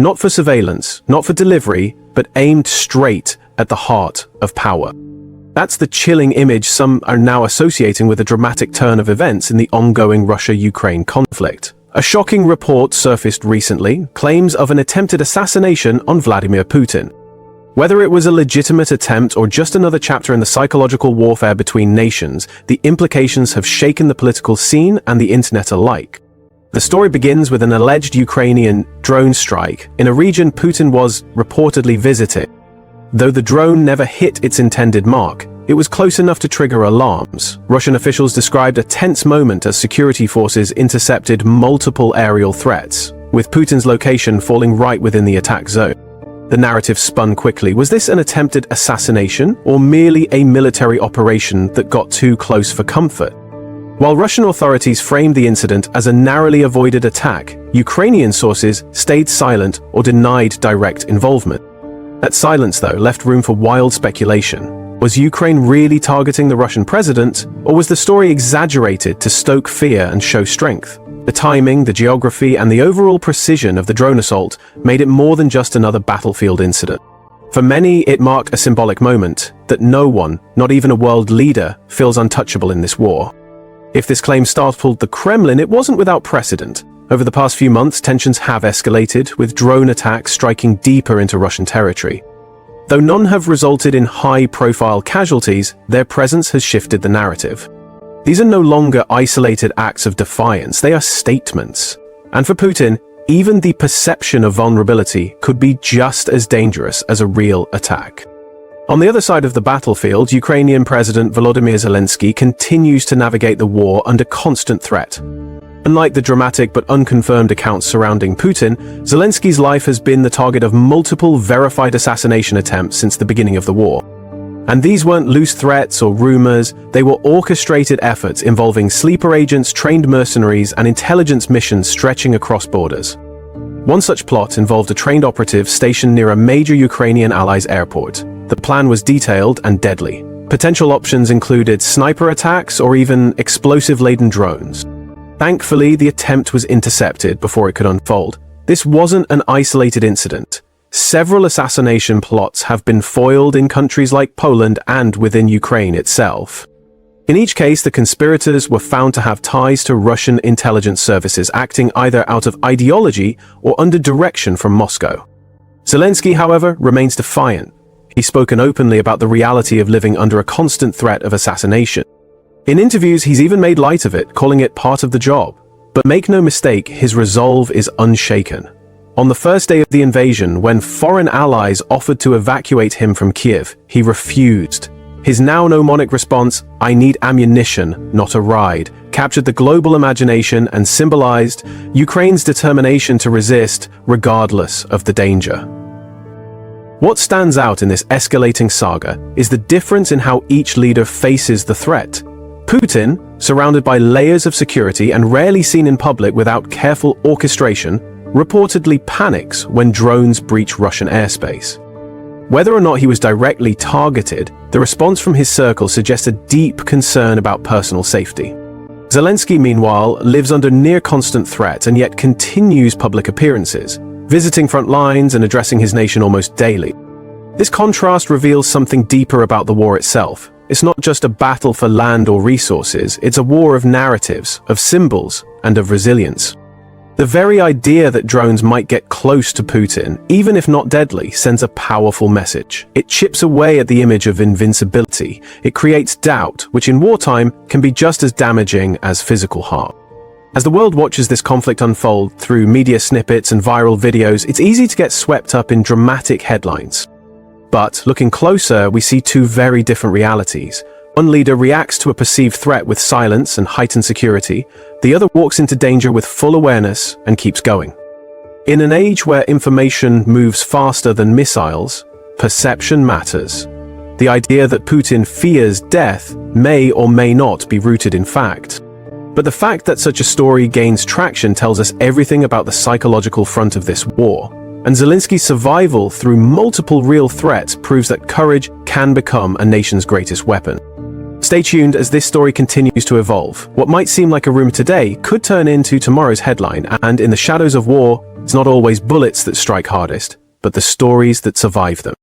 Not for surveillance, not for delivery, but aimed straight at the heart of power. That's the chilling image some are now associating with a dramatic turn of events in the ongoing Russia-Ukraine conflict. A shocking report surfaced recently, claims of an attempted assassination on Vladimir Putin. Whether it was a legitimate attempt or just another chapter in the psychological warfare between nations, the implications have shaken the political scene and the internet alike. The story begins with an alleged Ukrainian drone strike in a region Putin was reportedly visiting. Though the drone never hit its intended mark, it was close enough to trigger alarms. Russian officials described a tense moment as security forces intercepted multiple aerial threats, with Putin's location falling right within the attack zone. The narrative spun quickly. Was this an attempted assassination or merely a military operation that got too close for comfort? While Russian authorities framed the incident as a narrowly avoided attack, Ukrainian sources stayed silent or denied direct involvement. That silence, though, left room for wild speculation. Was Ukraine really targeting the Russian president, or was the story exaggerated to stoke fear and show strength? The timing, the geography, and the overall precision of the drone assault made it more than just another battlefield incident. For many, it marked a symbolic moment that no one, not even a world leader, feels untouchable in this war. If this claim startled the Kremlin, it wasn't without precedent. Over the past few months, tensions have escalated, with drone attacks striking deeper into Russian territory. Though none have resulted in high-profile casualties, their presence has shifted the narrative. These are no longer isolated acts of defiance, they are statements. And for Putin, even the perception of vulnerability could be just as dangerous as a real attack. On the other side of the battlefield, Ukrainian President Volodymyr Zelensky continues to navigate the war under constant threat. Unlike the dramatic but unconfirmed accounts surrounding Putin, Zelensky's life has been the target of multiple verified assassination attempts since the beginning of the war. And these weren't loose threats or rumors, they were orchestrated efforts involving sleeper agents, trained mercenaries, and intelligence missions stretching across borders. One such plot involved a trained operative stationed near a major Ukrainian ally's airport. The plan was detailed and deadly. Potential options included sniper attacks or even explosive-laden drones. Thankfully, the attempt was intercepted before it could unfold. This wasn't an isolated incident. Several assassination plots have been foiled in countries like Poland and within Ukraine itself. In each case, the conspirators were found to have ties to Russian intelligence services acting either out of ideology or under direction from Moscow. Zelensky, however, remains defiant. He's spoken openly about the reality of living under a constant threat of assassination. In interviews, he's even made light of it, calling it part of the job. But make no mistake, his resolve is unshaken. On the first day of the invasion, when foreign allies offered to evacuate him from Kiev, he refused. His now mnemonic response, "I need ammunition, not a ride," captured the global imagination and symbolized Ukraine's determination to resist regardless of the danger. What stands out in this escalating saga is the difference in how each leader faces the threat. Putin, surrounded by layers of security and rarely seen in public without careful orchestration, reportedly panics when drones breach Russian airspace. Whether or not he was directly targeted, the response from his circle suggests a deep concern about personal safety. Zelensky, meanwhile, lives under near-constant threat and yet continues public appearances, visiting front lines and addressing his nation almost daily. This contrast reveals something deeper about the war itself. It's not just a battle for land or resources, it's a war of narratives, of symbols, and of resilience. The very idea that drones might get close to Putin, even if not deadly, sends a powerful message. It chips away at the image of invincibility. It creates doubt, which in wartime can be just as damaging as physical harm. As the world watches this conflict unfold through media snippets and viral videos, it's easy to get swept up in dramatic headlines. But looking closer, we see two very different realities. One leader reacts to a perceived threat with silence and heightened security. The other walks into danger with full awareness and keeps going. In an age where information moves faster than missiles, perception matters. The idea that Putin fears death may or may not be rooted in fact. But the fact that such a story gains traction tells us everything about the psychological front of this war. And Zelensky's survival through multiple real threats proves that courage can become a nation's greatest weapon. Stay tuned as this story continues to evolve. What might seem like a rumor today could turn into tomorrow's headline, and in the shadows of war, It's not always bullets that strike hardest, but the stories that survive them.